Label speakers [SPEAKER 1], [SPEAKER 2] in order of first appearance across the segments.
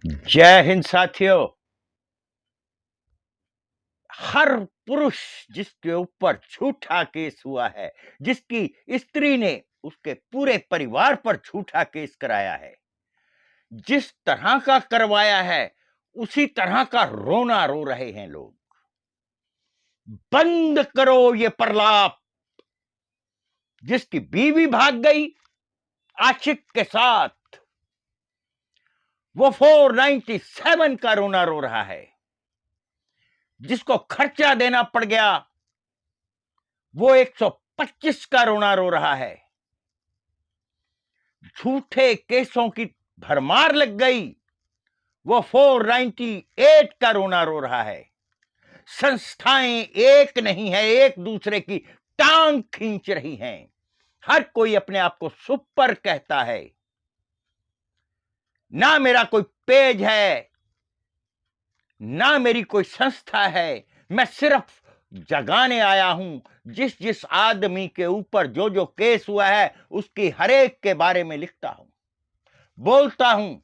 [SPEAKER 1] जय हिंद साथियों। हर पुरुष जिसके ऊपर झूठा केस हुआ है, जिसकी स्त्री ने उसके पूरे परिवार पर झूठा केस कराया है, जिस तरह का करवाया है उसी तरह का रोना रो रहे हैं लोग। बंद करो ये प्रलाप। जिसकी बीवी भाग गई आशिक के साथ, वो 497 का रोना रो रहा है। जिसको खर्चा देना पड़ गया वो 125 का रोना रो रहा है। झूठे केसों की भरमार लग गई, वो 498 का रोना रो रहा है। संस्थाएं एक नहीं है, एक दूसरे की टांग खींच रही हैं। हर कोई अपने आप को सुपर कहता है। ना मेरा कोई पेज है, ना मेरी कोई संस्था है, मैं सिर्फ जगाने आया हूं। जिस जिस आदमी के ऊपर जो जो केस हुआ है उसकी हर एक के बारे में लिखता हूं, बोलता हूं।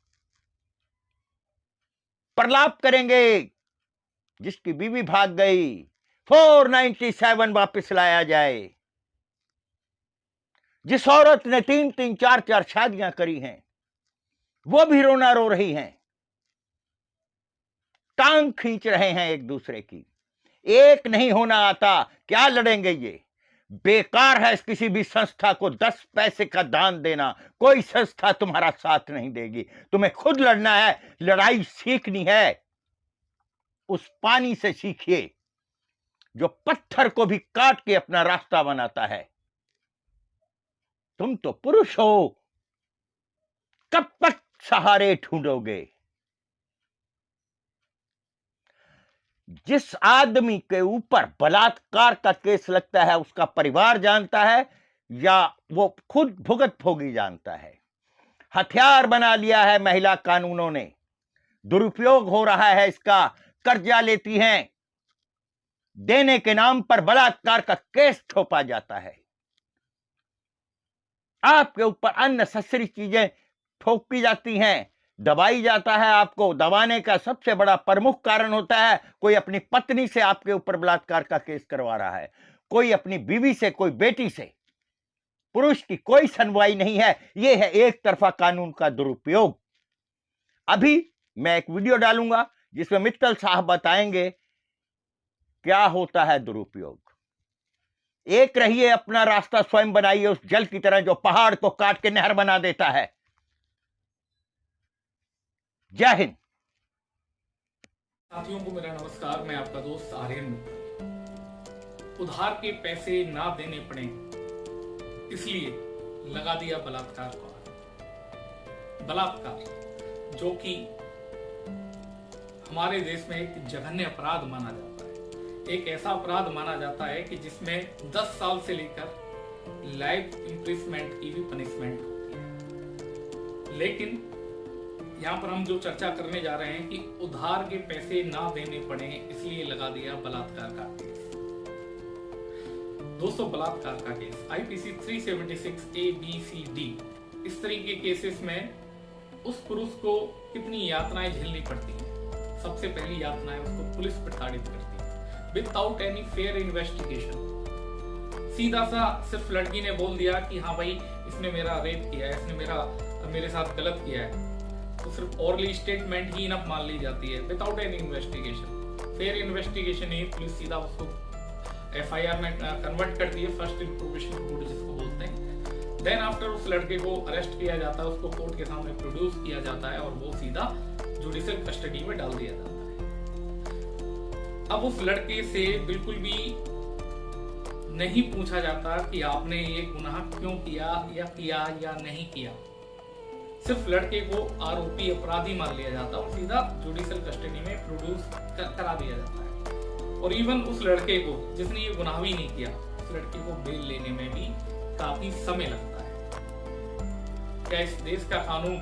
[SPEAKER 1] प्रलाप करेंगे। जिसकी बीवी भाग गई 497 वापस लाया जाए। जिस औरत ने 3-3 4-4 शादियां करी हैं वो भी रोना रो रही हैं। टांग खींच रहे हैं एक दूसरे की। एक नहीं होना आता, क्या लड़ेंगे ये? बेकार है किसी भी संस्था को 10 पैसे का दान देना। कोई संस्था तुम्हारा साथ नहीं देगी। तुम्हें खुद लड़ना है। लड़ाई सीखनी है उस पानी से सीखिए जो पत्थर को भी काट के अपना रास्ता बनाता है। तुम तो पुरुष हो, कब तक सहारे ढूंढोगे? जिस आदमी के ऊपर बलात्कार का केस लगता है उसका परिवार जानता है या वो खुद भुगत भोगी जानता है। हथियार बना लिया है महिला कानूनों ने। दुरुपयोग हो रहा है इसका। कर्जा लेती हैं, देने के नाम पर बलात्कार का केस ठोपा जाता है। आपके ऊपर अननेसेसरी चीजें ठोकी जाती हैं, दबाई जाता है। आपको दबाने का सबसे बड़ा प्रमुख कारण होता है कोई अपनी पत्नी से आपके ऊपर बलात्कार का केस करवा रहा है, कोई अपनी बीवी से, कोई बेटी से। पुरुष की कोई सुनवाई नहीं है। यह है एक तरफा कानून का दुरुपयोग। अभी मैं एक वीडियो डालूंगा जिसमें मित्तल साहब बताएंगे क्या होता है दुरुपयोग। एक रहिए, अपना रास्ता स्वयं बनाइए उस जल की तरह जो पहाड़ को काट के नहर बना देता है। जय हिंद।
[SPEAKER 2] साथियों को मेरा नमस्कार। मैं आपका दोस्त आर्यन। उधार के पैसे ना देने पड़े इसलिए लगा दिया बलात्कार को। बलात्कार जो कि हमारे देश में एक जघन्य अपराध माना जाता है। एक ऐसा अपराध माना जाता है कि जिसमें 10 साल से लेकर लाइफ इंप्रिजमेंट की भी पनिशमेंट होती है। लेकिन यहाँ पर हम जो चर्चा करने जा रहे हैं कि उधार के पैसे ना देने पड़े इसलिए लगा दिया बलात्कार का केस। दोस्तों, बलात्कार का केस आईपीसी 376 ABCD इस तरीके के केसेस में उस पुरुष को कितनी यातनाएं झेलनी पड़ती हैं। सबसे पहली यातना है उसको पुलिस प्रताड़ित करती है विदाउट एनी फेयर इन्वेस्टिगेशन। सीधा सा सिर्फ लड़की ने बोल दिया कि हाँ भाई इसने मेरा रेप किया है, इसने मेरे साथ गलत किया है, तो सिर्फ ओरली स्टेटमेंट ही इनफ मान ली जाती है without any investigation. Fair investigation ही पुलिस सीधा उसको FIR में कन्वर्ट करती है, फर्स्ट इंप्रूवेशन रिपोर्ट जिसको बोलते हैं। देन आफ्टर उस लड़के को अरेस्ट किया जाता है, उसको कोर्ट के सामने प्रोड्यूस किया जाता है और वो सीधा जुडिशियल कस्टडी में डाल दिया जाता है। अब उस लड़के से बिल्कुल भी नहीं पूछा जाता कि आपने ये गुनाह क्यों किया या नहीं किया। सिर्फ लड़के को आरोपी अपराधी मान लिया जाता है और सीधा जुडिशियल कस्टडी में प्रोड्यूस करा दिया जाता है। और इवन उस लड़के को जिसने ये गुनाह भी नहीं किया, उस लड़के को बेल लेने में भी काफी समय लगता है। क्या इस देश का कानून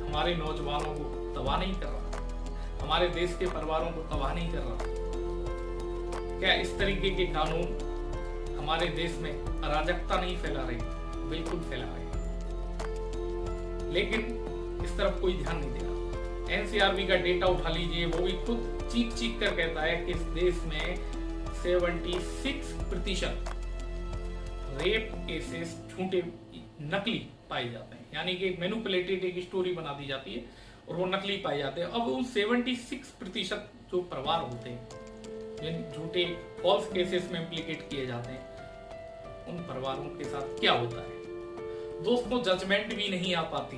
[SPEAKER 2] हमारे नौजवानों को तबाह नहीं कर रहा? हमारे देश के परिवारों को तबाह नहीं कर रहा? क्या इस तरीके के कानून हमारे देश में अराजकता नहीं फैला रहे? बिल्कुल फैला रहे। लेकिन इस तरफ कोई ध्यान नहीं दे रहा। एनसीआरबी का डेटा उठा लीजिए, वो भी खुद चीख चीख कर कहता है कि इस देश में 76% रेप केसेस झूठे नकली पाए जाते हैं, यानी कि मैनिपुलेटेड एक स्टोरी बना दी जाती है और वो नकली पाए जाते हैं। अब उन 76% जो परिवार होते हैं जिन झूठे फॉल्स केसेस में इम्प्लीकेट किए जाते हैं, उन परिवारों के साथ क्या होता है दोस्तों? जजमेंट भी नहीं आ पाती,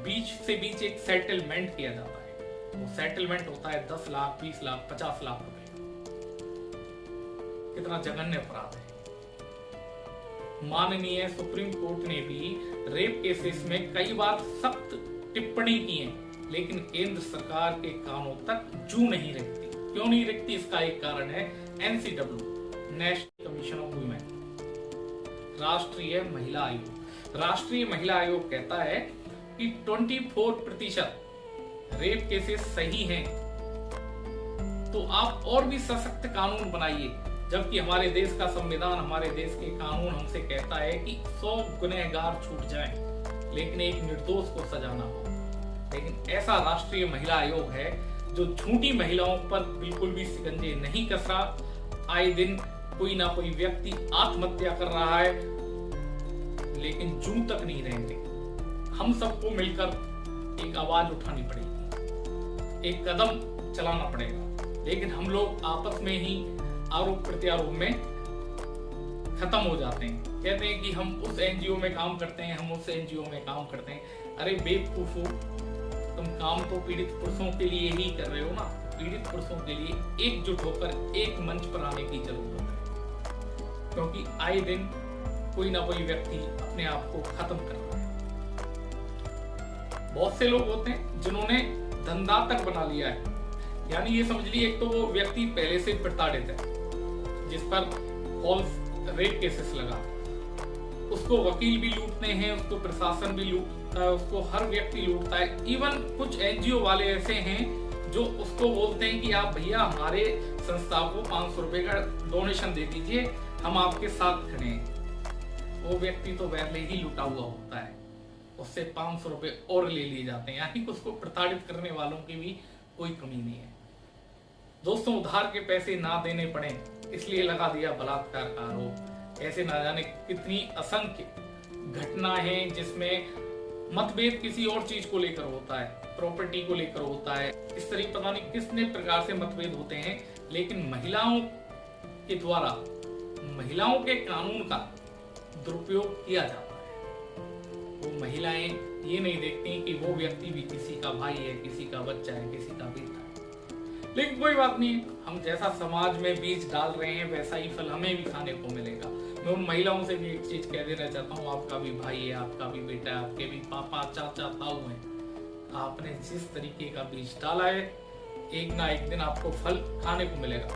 [SPEAKER 2] बीच से बीच एक सेटलमेंट किया जाता है। वो सेटलमेंट होता है 10 लाख, 20 लाख, 50 लाख रुपए। कितना जघन्य अपराध है। माननीय सुप्रीम कोर्ट ने भी रेप केसेस में कई बार सख्त टिप्पणी की है, लेकिन केंद्र सरकार के कानों तक जू नहीं रखती। क्यों नहीं रखती? इसका एक कारण है NCW, national commission of women, राष्ट्रीय महिला आयोग। राष्ट्रीय महिला आयोग कहता है कि 24% रेप केसेस सही हैं, तो आप और भी सशक्त कानून बनाइए। जबकि हमारे देश का संविधान, हमारे देश के कानून हमसे कहता है कि 100 गुनहगार छूट जाएं, लेकिन एक निर्दोष को सजा ना हो। लेकिन ऐसा राष्ट्रीय महिला आयोग है जो झूठी महिलाओं पर बिल्कुल भी शिकंजे नहीं कस रहा। आए दिन कोई ना कोई व्यक्ति आत्महत्या कर रहा है, लेकिन जू तक नहीं रहेंगे। हम सबको मिलकर एक आवाज उठानी पड़ेगी, एक कदम चलाना पड़ेगा। लेकिन हम लोग आपस में ही आरोप प्रत्यारोप में खत्म हो जाते हैं। कहते हैं कि हम उस एनजीओ में काम करते हैं, हम उस एनजीओ में काम करते हैं। अरे बेवकूफो, तुम काम तो पीड़ित पुरुषों के लिए ही कर रहे हो ना। पीड़ित पुरुषों के लिए एकजुट होकर एक मंच पर आने की जरूरत है, क्योंकि आए दिन कोई ना कोई व्यक्ति अपने आप को खत्म कर रहा है। बहुत से लोग होते हैं जिन्होंने धंधा तक बना लिया है, यानी ये समझ लीजिए, एक तो वो व्यक्ति पहले से प्रताड़ित है जिस पर फॉल्स रेप केसेस लगा, उसको वकील भी लूटते हैं, उसको प्रशासन भी लूटता है, उसको हर व्यक्ति लूटता है। इवन कुछ एनजीओ वाले ऐसे हैं जो उसको बोलते हैं कि आप भैया हमारे संस्था को 500 रुपए का डोनेशन दे दीजिए, हम आपके साथ खड़े हैं। वो व्यक्ति तो पहले ही लुटा हुआ होता है, उससे 500 रुपए और ले लिए जाते हैं, यानी कि उसको प्रताड़ित करने वालों की भी कोई कमी नहीं है। दोस्तों, उधार के पैसे ना देने पड़े इसलिए लगा दिया बलात्कार का आरोप। ऐसे ना जाने कितनी असंख्य घटना है जिसमें मतभेद किसी और चीज को लेकर होता है, प्रॉपर्टी को लेकर होता है, इस तरह पता नहीं कितने प्रकार से मतभेद होते हैं, लेकिन महिलाओं के द्वारा महिलाओं के कानून का दुरुपयोग किया जाता है। वो महिलाएं ये नहीं देखती कि वो व्यक्ति भी किसी का भाई है, किसी का बच्चा है, किसी का बेटा है। लेकिन कोई बात नहीं, हम जैसा समाज में बीज डाल रहे हैं वैसा ही फल हमें भी खाने को मिलेगा। मैं उन महिलाओं से भी एक चीज कह देना चाहता हूँ, आपका भी भाई है, आपका भी बेटा है, आपके भी पापा, चाचा, ताऊ हैं। आपने जिस तरीके का बीज डाला है, एक ना एक दिन आपको फल खाने को मिलेगा।